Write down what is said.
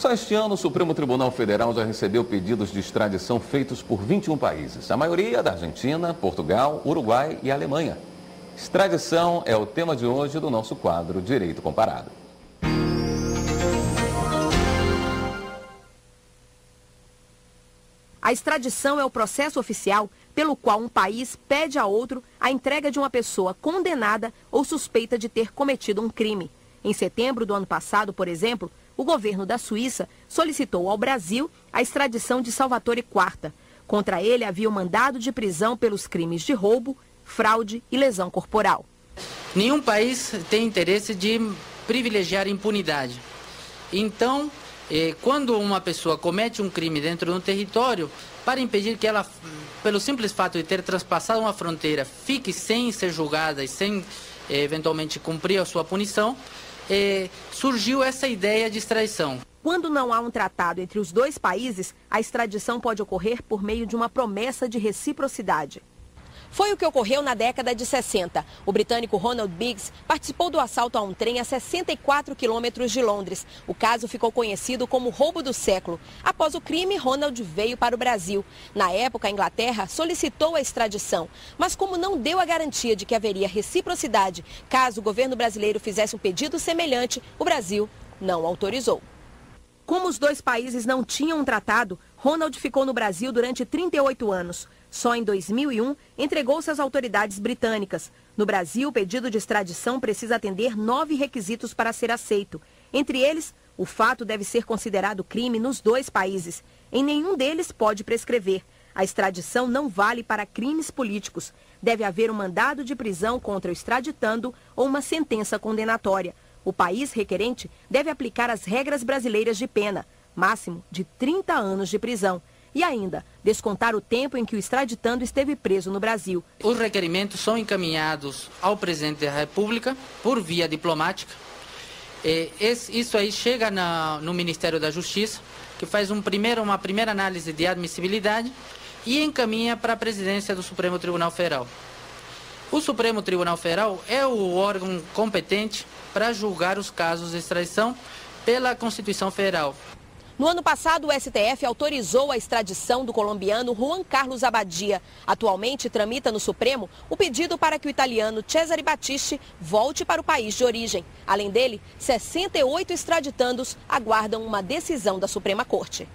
Só este ano, o Supremo Tribunal Federal já recebeu pedidos de extradição feitos por 21 países. A maioria da Argentina, Portugal, Uruguai e Alemanha. Extradição é o tema de hoje do nosso quadro Direito Comparado. A extradição é o processo oficial pelo qual um país pede a outro a entrega de uma pessoa condenada ou suspeita de ter cometido um crime. Em setembro do ano passado, por exemplo, o governo da Suíça solicitou ao Brasil a extradição de Salvatore Quarta. Contra ele havia um mandado de prisão pelos crimes de roubo, fraude e lesão corporal. Nenhum país tem interesse de privilegiar a impunidade. Então, quando uma pessoa comete um crime dentro do território, para impedir que ela, pelo simples fato de ter transpassado uma fronteira, fique sem ser julgada e sem eventualmente cumprir a sua punição, surgiu essa ideia de extradição. Quando não há um tratado entre os dois países, a extradição pode ocorrer por meio de uma promessa de reciprocidade. Foi o que ocorreu na década de 60. O britânico Ronald Biggs participou do assalto a um trem a 64 quilômetros de Londres. O caso ficou conhecido como roubo do século. Após o crime, Ronald veio para o Brasil. Na época, a Inglaterra solicitou a extradição. Mas como não deu a garantia de que haveria reciprocidade caso o governo brasileiro fizesse um pedido semelhante, o Brasil não autorizou. Como os dois países não tinham um tratado, Ronald ficou no Brasil durante 38 anos. Só em 2001, entregou-se às autoridades britânicas. No Brasil, o pedido de extradição precisa atender 9 requisitos para ser aceito. Entre eles, o fato deve ser considerado crime nos dois países. Em nenhum deles pode prescrever. A extradição não vale para crimes políticos. Deve haver um mandado de prisão contra o extraditando ou uma sentença condenatória. O país requerente deve aplicar as regras brasileiras de pena, máximo de 30 anos de prisão. E ainda, descontar o tempo em que o extraditando esteve preso no Brasil. Os requerimentos são encaminhados ao presidente da República por via diplomática. Isso aí chega no Ministério da Justiça, que faz uma primeira análise de admissibilidade e encaminha para a presidência do Supremo Tribunal Federal. O Supremo Tribunal Federal é o órgão competente para julgar os casos de extradição pela Constituição Federal. No ano passado, o STF autorizou a extradição do colombiano Juan Carlos Abadia. Atualmente, tramita no Supremo o pedido para que o italiano Cesare Battisti volte para o país de origem. Além dele, 68 extraditandos aguardam uma decisão da Suprema Corte.